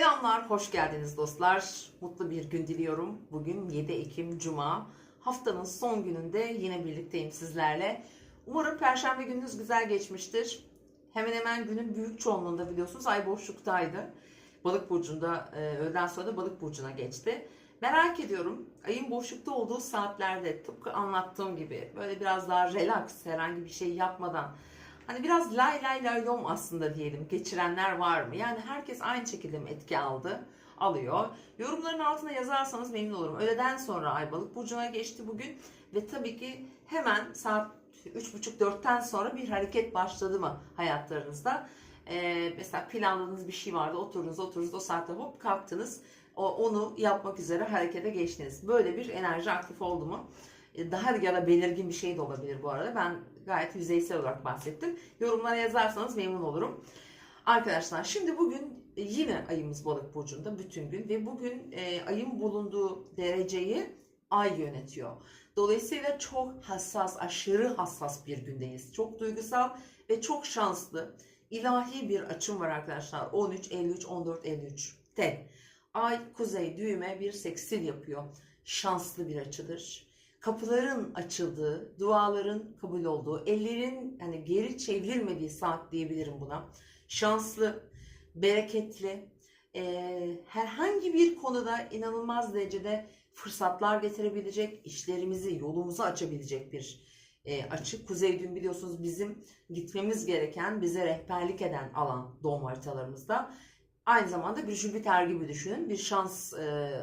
Selamlar, hoş geldiniz dostlar. Mutlu bir gün diliyorum. Bugün 7 Ekim Cuma. Haftanın son gününde yine birlikteyim sizlerle. Umarım Perşembe gününüz güzel geçmiştir. Hemen hemen günün büyük çoğunluğunda biliyorsunuz ay boşluktaydı. Balık burcunda, öğleden sonra da Balık burcuna geçti. Merak ediyorum, ayın boşlukta olduğu saatlerde tıpkı anlattığım gibi böyle biraz daha relax, herhangi bir şey yapmadan, hani biraz lay lay lay lom aslında diyelim, geçirenler var mı? Yani herkes aynı şekilde mi etki alıyor? Yorumların altına yazarsanız memnun olurum. Öğleden sonra ay Balık burcuna geçti bugün ve tabii ki hemen saat 3.30-4'ten sonra bir hareket başladı mı hayatlarınızda? Mesela planladığınız bir şey vardı, oturdunuz o saatte hop kalktınız, onu yapmak üzere harekete geçtiniz. Böyle bir enerji aktif oldu mu? Daha ya da belirgin bir şey de olabilir bu arada. Ben gayet yüzeysel olarak bahsettim. Yorumlara yazarsanız memnun olurum. Arkadaşlar şimdi bugün yine ayımız Balık burcunda bütün gün ve bugün ayın bulunduğu dereceyi ay yönetiyor. Dolayısıyla çok hassas, aşırı hassas bir gündeyiz. Çok duygusal ve çok şanslı, ilahi bir açım var arkadaşlar. 13, 53, 14, 53'te. Ay kuzey düğüme bir seksil yapıyor. Şanslı bir açıdır. Kapıların açıldığı, duaların kabul olduğu, ellerin hani geri çevrilmediği saat diyebilirim buna. Şanslı, bereketli, herhangi bir konuda inanılmaz derecede fırsatlar getirebilecek, işlerimizi, yolumuzu açabilecek bir açı. Kuzey düğüm biliyorsunuz bizim gitmemiz gereken, bize rehberlik eden alan doğum haritalarımızda. Aynı zamanda bir Jüpiter gibi düşünün. Bir şans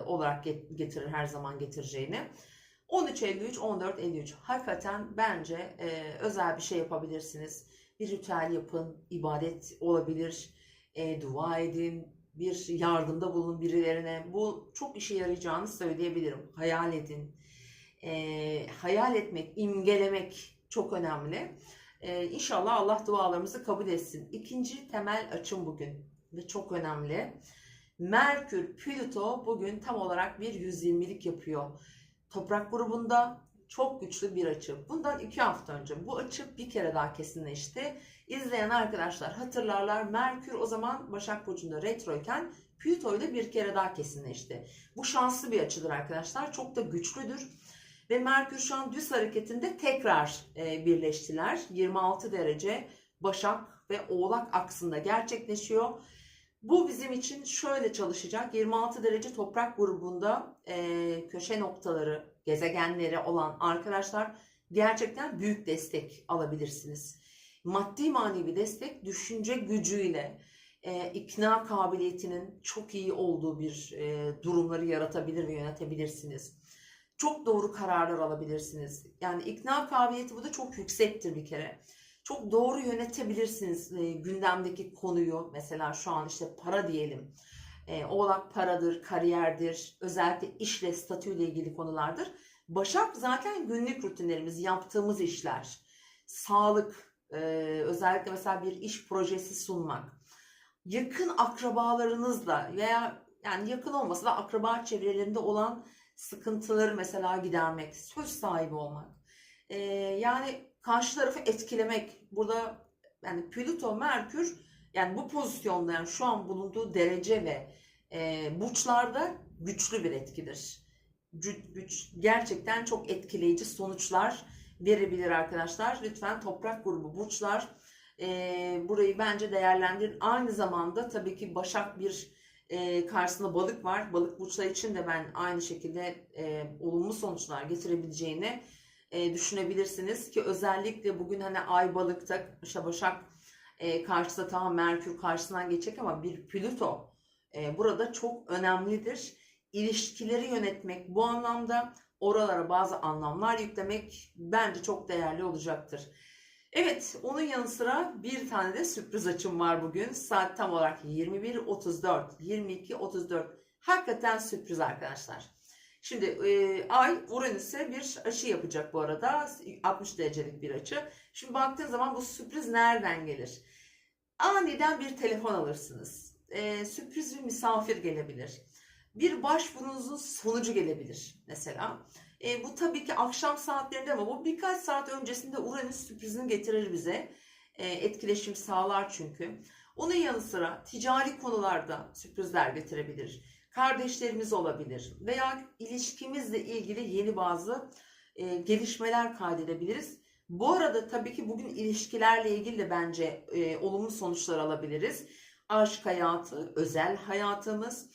olarak getirir, her zaman getireceğini. 13.53, 14.53. Hakikaten bence özel bir şey yapabilirsiniz. Bir ritüel yapın, ibadet olabilir, dua edin, bir yardımda bulunun birilerine. Bu çok işe yarayacağını söyleyebilirim. Hayal edin. Hayal etmek, imgelemek çok önemli. İnşallah Allah dualarımızı kabul etsin. İkinci temel açım bugün ve çok önemli. Merkür, Plüto bugün tam olarak bir 120'lik yapıyor. Toprak grubunda çok güçlü bir açı. Bundan 2 hafta önce bu açı bir kere daha kesinleşti. İzleyen arkadaşlar hatırlarlar. Merkür o zaman Başak Burcu'nda retroyken Plüto ile bir kere daha kesinleşti. Bu şanslı bir açıdır arkadaşlar. Çok da güçlüdür. Ve Merkür şu an düz hareketinde tekrar birleştiler. 26 derece Başak ve Oğlak aksında gerçekleşiyor. Bu bizim için şöyle çalışacak. 26 derece toprak grubunda köşe noktaları, gezegenleri olan arkadaşlar gerçekten büyük destek alabilirsiniz. Maddi manevi destek, düşünce gücüyle, ikna kabiliyetinin çok iyi olduğu bir durumları yaratabilir ve yönetebilirsiniz. Çok doğru kararlar alabilirsiniz. Yani ikna kabiliyeti bu da çok yüksektir bir kere. Çok doğru yönetebilirsiniz gündemdeki konuyu. Mesela şu an işte para diyelim. Oğlak paradır, kariyerdir, özellikle işle, statüyle ilgili konulardır. Başak zaten günlük rutinlerimiz, yaptığımız işler. Sağlık, özellikle mesela bir iş projesi sunmak. Yakın akrabalarınızla veya yani yakın olmasa da akraba çevrelerinde olan sıkıntıları mesela gidermek, söz sahibi olmak. Yani karşı tarafı etkilemek. Burada yani Plüto, Merkür yani bu pozisyonda yani şu an bulunduğu derece ve burçlarda güçlü bir etkidir. Güç gerçekten çok etkileyici sonuçlar verebilir arkadaşlar. Lütfen toprak grubu burçlar burayı bence değerlendirin. Aynı zamanda tabii ki Başak bir karşısında Balık var. Balık burçları için de ben aynı şekilde olumlu sonuçlar getirebileceğini düşünebilirsiniz ki özellikle bugün hani Ay Balık'ta işte Başak karşısında tamam Merkür karşısından geçecek ama bir Plüto burada çok önemlidir. İlişkileri yönetmek bu anlamda oralara bazı anlamlar yüklemek bence çok değerli olacaktır. Evet, onun yanı sıra bir tane de sürpriz açım var bugün. Saat tam olarak 21.34, 22.34. Hakikaten sürpriz arkadaşlar. Şimdi Ay Uranüs'e bir açı yapacak bu arada. 60 derecelik bir açı. Şimdi baktığın zaman bu sürpriz nereden gelir? Aniden bir telefon alırsınız. Sürpriz bir misafir gelebilir. Bir başvurunuzun sonucu gelebilir mesela. Bu tabii ki akşam saatlerinde ama bu birkaç saat öncesinde Uranüs sürprizini getirir bize. Etkileşim sağlar çünkü. Onun yanı sıra ticari konularda sürprizler getirebilir. Kardeşlerimiz olabilir veya ilişkimizle ilgili yeni bazı gelişmeler kaydedebiliriz. Bu arada tabii ki bugün ilişkilerle ilgili de bence olumlu sonuçlar alabiliriz. Aşk hayatı, özel hayatımız.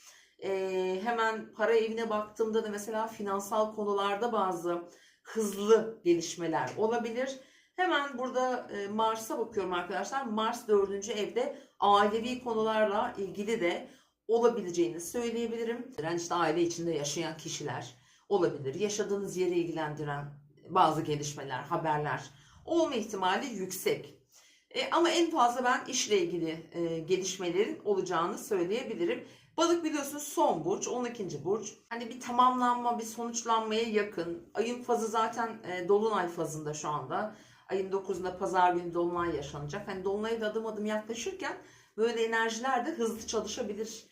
Hemen para evine baktığımda da mesela finansal konularda bazı hızlı gelişmeler olabilir. Hemen burada Mars'a bakıyorum arkadaşlar. Mars 4. evde ailevi konularla ilgili de olabileceğini söyleyebilirim. Yani işte aile içinde yaşayan kişiler olabilir. Yaşadığınız yeri ilgilendiren bazı gelişmeler, haberler olma ihtimali yüksek. Ama en fazla ben işle ilgili gelişmelerin olacağını söyleyebilirim. Balık biliyorsunuz son burç, 12. burç. Hani bir tamamlanma, bir sonuçlanmaya yakın. Ayın fazı zaten dolunay fazında şu anda. Ayın 9'unda pazar günü dolunay yaşanacak. Hani dolunaya da adım adım yaklaşırken böyle enerjiler de hızlı çalışabilir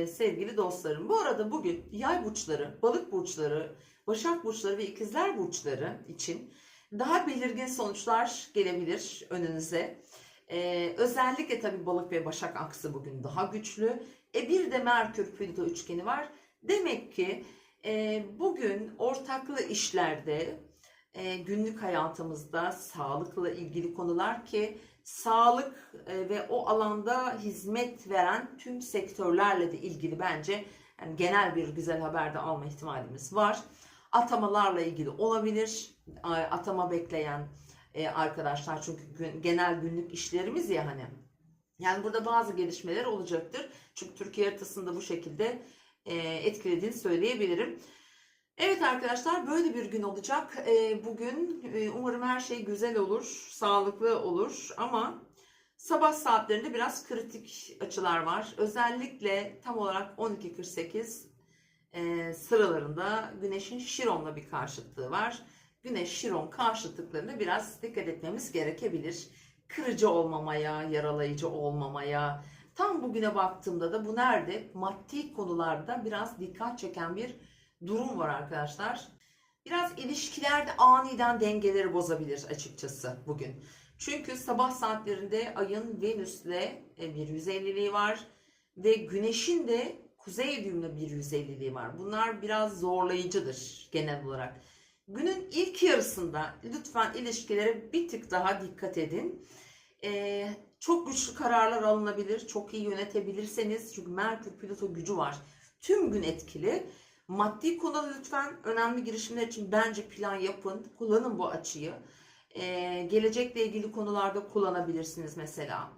sevgili dostlarım. Bu arada bugün yay burçları, balık burçları, başak burçları ve ikizler burçları için daha belirgin sonuçlar gelebilir önünüze. Özellikle tabii balık ve başak aksı bugün daha güçlü. Bir de Merkür Plüto üçgeni var. Demek ki bugün ortaklı işlerde, günlük hayatımızda sağlıkla ilgili konular ki sağlık ve o alanda hizmet veren tüm sektörlerle de ilgili bence yani genel bir güzel haber de alma ihtimalimiz var. Atamalarla ilgili olabilir. Atama bekleyen arkadaşlar çünkü genel günlük işlerimiz ya hani. Yani burada bazı gelişmeler olacaktır. Çünkü Türkiye haritasında bu şekilde etkilediğini söyleyebilirim. Evet arkadaşlar böyle bir gün olacak. Bugün umarım her şey güzel olur, sağlıklı olur ama sabah saatlerinde biraz kritik açılar var. Özellikle tam olarak 12:48 sıralarında Güneş'in Şiron'la bir karşıtlığı var. Güneş-Şiron karşıtlıklarına biraz dikkat etmemiz gerekebilir. Kırıcı olmamaya, yaralayıcı olmamaya. Tam bugüne baktığımda da bu nerede? Maddi konularda biraz dikkat çeken bir durum var arkadaşlar. Biraz ilişkilerde aniden dengeleri bozabilir açıkçası bugün. Çünkü sabah saatlerinde ayın Venüs'le bir 150'liği var ve Güneş'in de Kuzey düğümle bir 150'liği var. Bunlar biraz zorlayıcıdır genel olarak. Günün ilk yarısında lütfen ilişkilere bir tık daha dikkat edin. Çok güçlü kararlar alınabilir. Çok iyi yönetebilirseniz çünkü Merkür Plüto gücü var. Tüm gün etkili. Maddi konuda lütfen önemli girişimler için bence plan yapın. Kullanın bu açıyı. Gelecekle ilgili konularda kullanabilirsiniz mesela.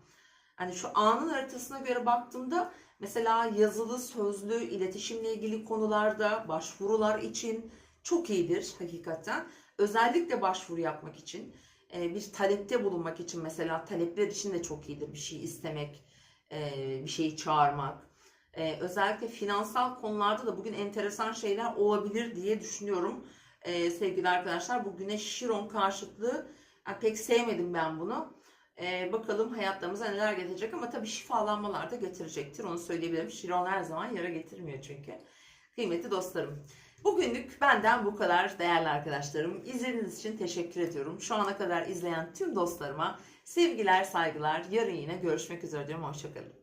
Hani şu anın haritasına göre baktığımda mesela yazılı, sözlü, iletişimle ilgili konularda başvurular için çok iyidir hakikaten. Özellikle başvuru yapmak için, bir talepte bulunmak için mesela talepler için de çok iyidir. Bir şey istemek, bir şeyi çağırmak. Özellikle finansal konularda da bugün enteresan şeyler olabilir diye düşünüyorum. Sevgili arkadaşlar bu Güneş-Şiron karşıtlığı pek sevmedim ben bunu. Bakalım hayatlarımıza neler getirecek ama tabii şifalanmalar da getirecektir. Onu söyleyebilirim. Şiron her zaman yara getirmiyor çünkü. Kıymetli dostlarım. Bugünlük benden bu kadar değerli arkadaşlarım. İzlediğiniz için teşekkür ediyorum. Şu ana kadar izleyen tüm dostlarıma sevgiler, saygılar. Yarın yine görüşmek üzere diyorum. Hoşçakalın.